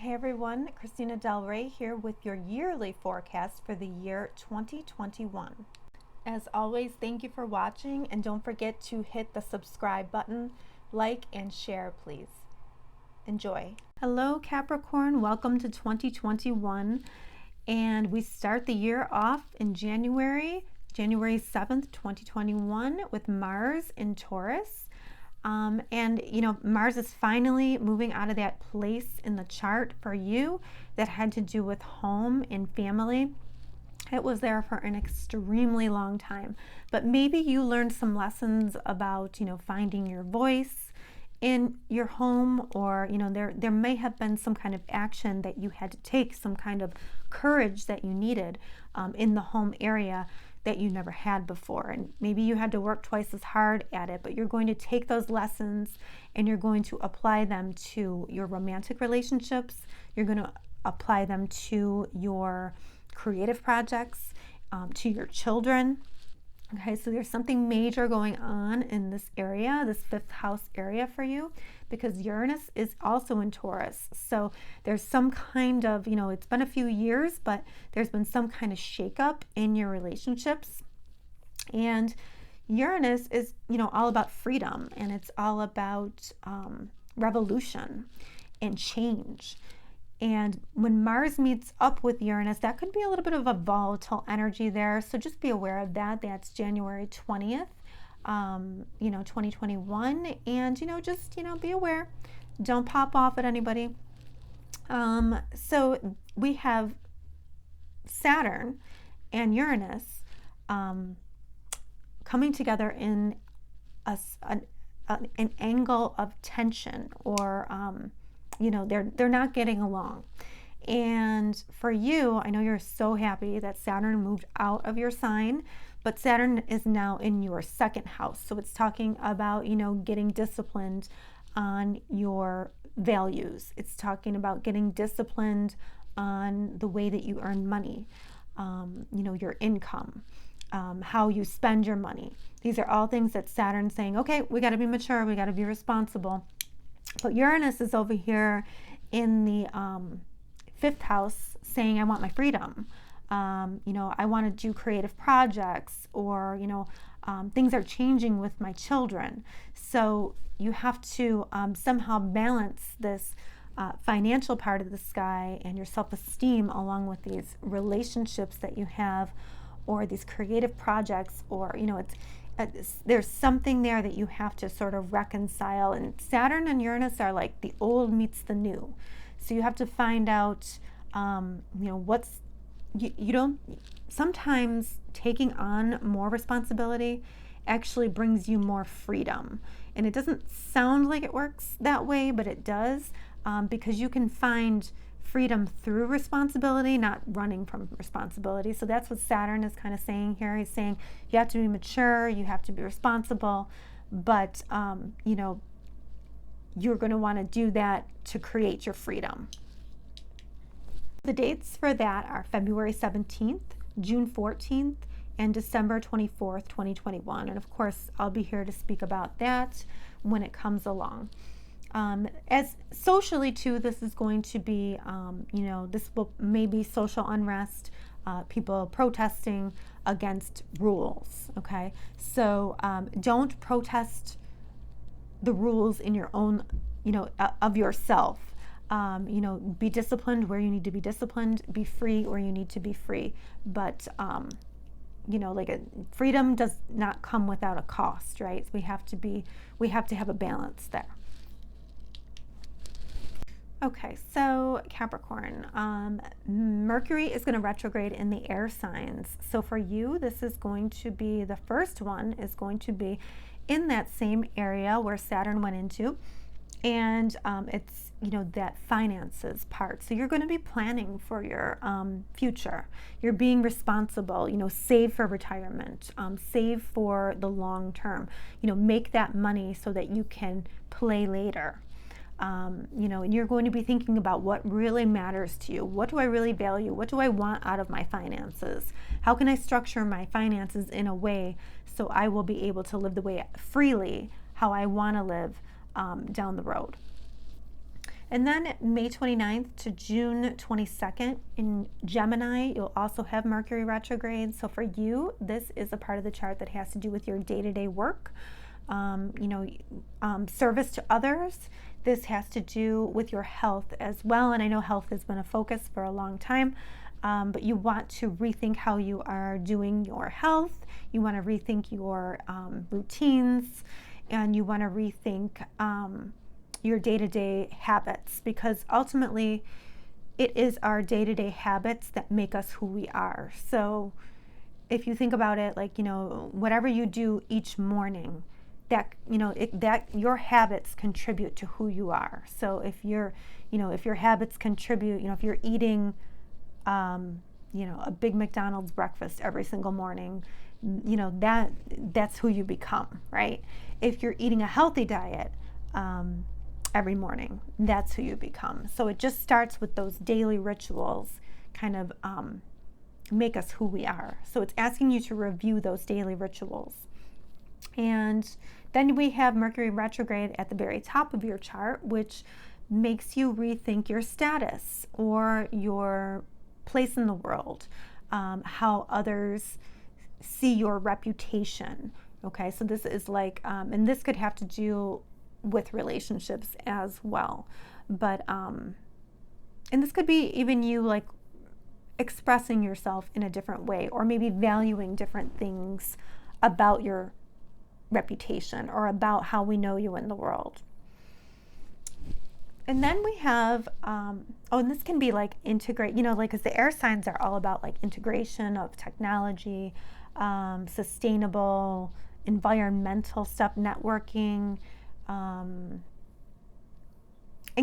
Hey everyone, Christina Del Rey here with your yearly forecast for the year 2021. As always, thank you for watching, and don't forget to hit the subscribe button, like, and share, please. Enjoy. Hello Capricorn, welcome to 2021, and we start the year off in January 7th, 2021 with Mars in Taurus. And Mars is finally moving out of that place in the chart for you that had to do with home and family. It was there for an extremely long time, but maybe you learned some lessons about, finding your voice in your home, or, there may have been some kind of action that you had to take, some kind of courage that you needed in the home area that you never had before. And maybe you had to work twice as hard at it, but you're going to take those lessons and you're going to apply them to your romantic relationships. You're going to apply them to your creative projects, to your children. Okay, so there's something major going on in this area, this fifth house area for you, because Uranus is also in Taurus. So there's some kind of, it's been a few years, but there's been some kind of shakeup in your relationships. And Uranus is, all about freedom, and it's all about revolution and change. And when Mars meets up with Uranus, that could be a little bit of a volatile energy there. So just be aware of that. That's January 20th, 2021. And, just, be aware. Don't pop off at anybody. So we have Saturn and Uranus coming together in an angle of tension, or they're not getting along. And for you, I know you're so happy that Saturn moved out of your sign, but Saturn is now in your second house. So it's talking about, getting disciplined on your values. It's talking about getting disciplined on the way that you earn money, your income, how you spend your money. These are all things that Saturn's saying, okay, we got to be mature, we got to be responsible. But Uranus is over here in the fifth house saying, I want my freedom. I want to do creative projects, or, things are changing with my children. So you have to somehow balance this financial part of the sky and your self-esteem along with these relationships that you have, or these creative projects, or, there's something there that you have to sort of reconcile. And Saturn and Uranus are like the old meets the new. So you have to find out, what's, you don't, sometimes taking on more responsibility actually brings you more freedom. And it doesn't sound like it works that way, but it does, because you can find freedom through responsibility, not running from responsibility. So that's what Saturn is kind of saying here. He's saying you have to be mature, you have to be responsible, but you're going to want to do that to create your freedom. The dates for that are February 17th, June 14th, and December 24th, 2021. And of course, I'll be here to speak about that when it comes along. As socially too, this is going to be, this will maybe social unrest, people protesting against rules. Okay, so don't protest the rules in your own, of yourself. Be disciplined where you need to be disciplined. Be free where you need to be free. But freedom does not come without a cost, right? We have to have a balance there. Okay, so Capricorn, Mercury is going to retrograde in the air signs. So for you, this is going to be, the first one is going to be in that same area where Saturn went into. And it's, that finances part. So you're going to be planning for your future. You're being responsible, save for retirement, save for the long term, make that money so that you can play later. And you're going to be thinking about what really matters to you. What do I really value? What do I want out of my finances? How can I structure my finances in a way so I will be able to live the way freely, how I want to live down the road? And then May 29th to June 22nd in Gemini, you'll also have Mercury retrograde. So for you, this is a part of the chart that has to do with your day-to-day work, service to others. This has to do with your health as well. And I know health has been a focus for a long time, but you want to rethink how you are doing your health. You want to rethink your routines, and you want to rethink your day-to-day habits, because ultimately it is our day-to-day habits that make us who we are. So if you think about it, like, whatever you do each morning, that your habits contribute to who you are. So if your habits contribute, if you're eating a big McDonald's breakfast every single morning, that's who you become, right? If you're eating a healthy diet every morning, that's who you become. So it just starts with those daily rituals, kind of make us who we are. So it's asking you to review those daily rituals. And then we have Mercury retrograde at the very top of your chart, which makes you rethink your status or your place in the world, how others see your reputation. Okay, so this is like, and this could have to do with relationships as well. But, and this could be even you like expressing yourself in a different way, or maybe valuing different things about your reputation or about how we know you in the world. And then we have, and this can be like integrate, because the air signs are all about like integration of technology, sustainable, environmental stuff, networking, and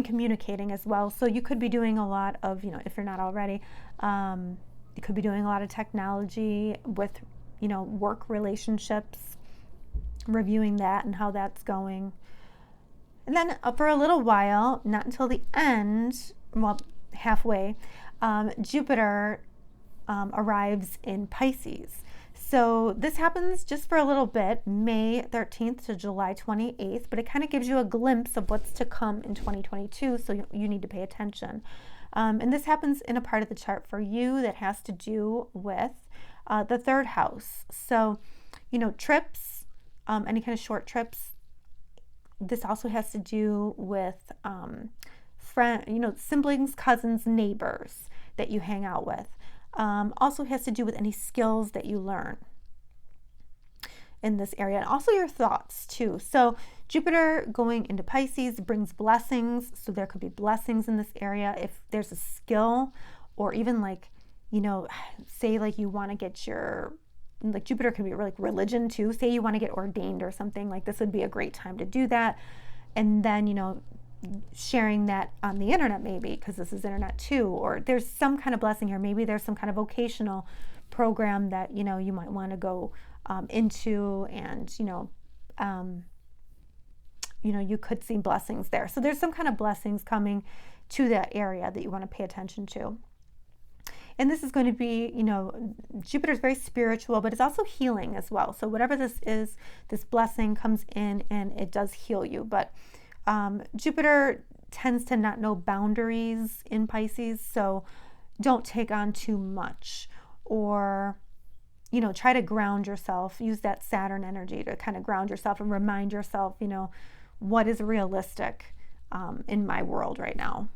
communicating as well. So you could be doing a lot of, if you're not already, you could be doing a lot of technology with, work relationships, reviewing that and how that's going. And then for a little while, not until the end, well, halfway, Jupiter arrives in Pisces. So this happens just for a little bit, May 13th to July 28th, but it kind of gives you a glimpse of what's to come in 2022, so you need to pay attention. And this happens in a part of the chart for you that has to do with the third house. So, trips, any kind of short trips. This also has to do with siblings, cousins, neighbors that you hang out with. Also has to do with any skills that you learn in this area, and also your thoughts too. So Jupiter going into Pisces brings blessings. So there could be blessings in this area. If there's a skill, or even like, say like you want to get your, like Jupiter can be like religion too. Say you want to get ordained or something, like this would be a great time to do that. And then, sharing that on the internet maybe, because this is internet too, or there's some kind of blessing here. Maybe there's some kind of vocational program that, you might want to go into, and, you could see blessings there. So there's some kind of blessings coming to that area that you want to pay attention to. And this is going to be, Jupiter's very spiritual, but it's also healing as well. So whatever this is, this blessing comes in and it does heal you. But Jupiter tends to not know boundaries in Pisces, so don't take on too much, or, try to ground yourself. Use that Saturn energy to kind of ground yourself and remind yourself, what is realistic in my world right now.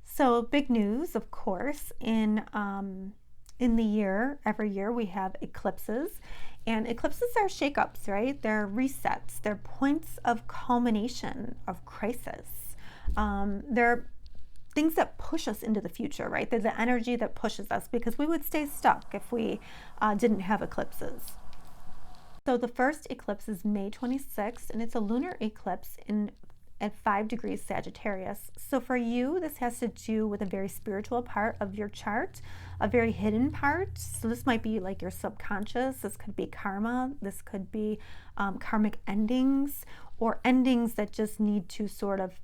So big news, of course, in the year, every year we have eclipses, and eclipses are shakeups, right? They're resets, they're points of culmination of crisis. They're things that push us into the future, right? They're the energy that pushes us, because we would stay stuck if we didn't have eclipses. So the first eclipse is May 26th, and it's a lunar eclipse at 5 degrees Sagittarius. So for you, this has to do with a very spiritual part of your chart, a very hidden part. So this might be like your subconscious. This could be karma. This could be karmic endings, or endings that just need to sort of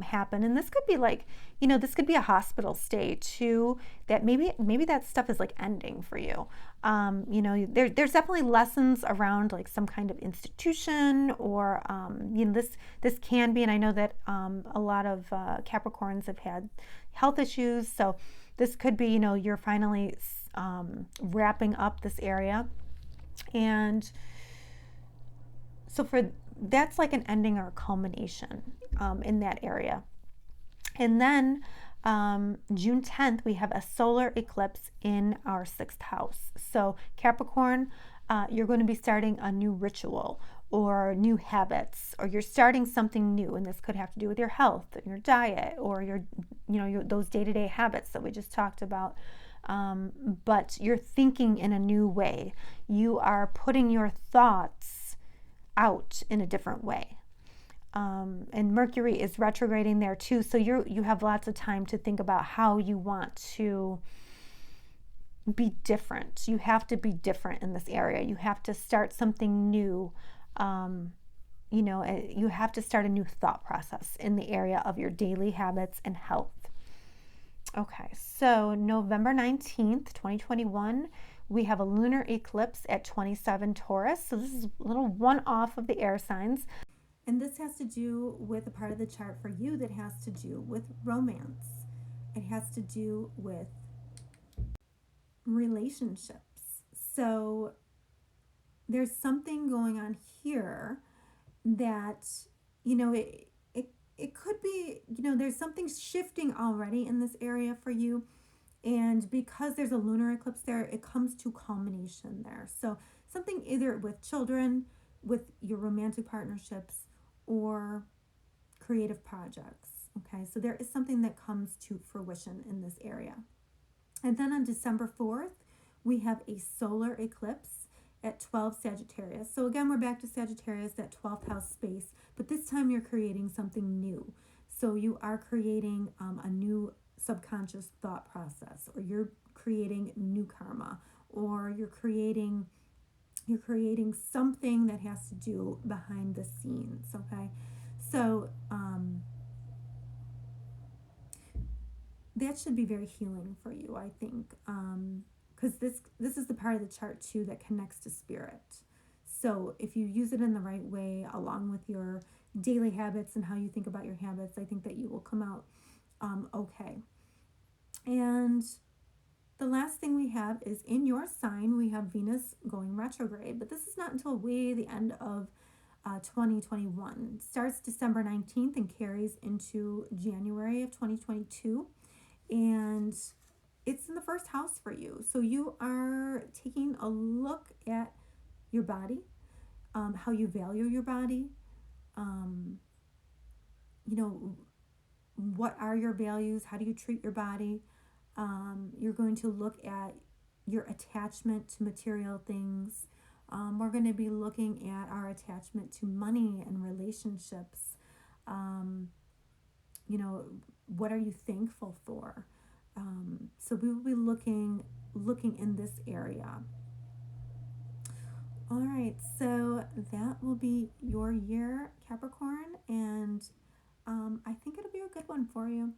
happen. And this could be like, this could be a hospital stay too, that maybe that stuff is like ending for you. There's definitely lessons around like some kind of institution, or this can be, and I know that a lot of Capricorns have had health issues, so this could be, you're finally wrapping up this area. And so that's like an ending or a culmination in that area. And then June 10th, we have a solar eclipse in our 6th house. So Capricorn, you're going to be starting a new ritual or new habits, or you're starting something new. And this could have to do with your health and your diet, or your those day-to-day habits that we just talked about. But you're thinking in a new way. You are putting your thoughts out in a different way. And Mercury is retrograding there too, so you have lots of time to think about how you want to be different. You have to be different in this area. You have to start something new. You have to start a new thought process in the area of your daily habits and health. Okay, so November 19th, 2021, we have a lunar eclipse at 27 Taurus. So this is a little one-off of the air signs. And this has to do with a part of the chart for you that has to do with romance. It has to do with relationships. So there's something going on here that, it could be, there's something shifting already in this area for you. And because there's a lunar eclipse there, it comes to culmination there. So something either with children, with your romantic partnerships, or creative projects. Okay, so there is something that comes to fruition in this area. And then on December 4th, we have a solar eclipse at 12 Sagittarius. So again, we're back to Sagittarius, that 12th house space, but this time you're creating something new. So you are creating a new subconscious thought process, or you're creating new karma, or you're creating something that has to do behind the scenes. Okay, so that should be very healing for you, I think, because this is the part of the chart too that connects to spirit. So if you use it in the right way, along with your daily habits and how you think about your habits, I think that you will come out okay. And the last thing we have is in your sign, we have Venus going retrograde, but this is not until way the end of 2021. It starts December 19th and carries into January of 2022. And it's in the 1st house for you. So you are taking a look at your body, how you value your body, what are your values? How do you treat your body? You're going to look at your attachment to material things. We're going to be looking at our attachment to money and relationships. What are you thankful for? So we will be looking in this area. All right, so that will be your year, Capricorn, and I think it'll be a good one for you.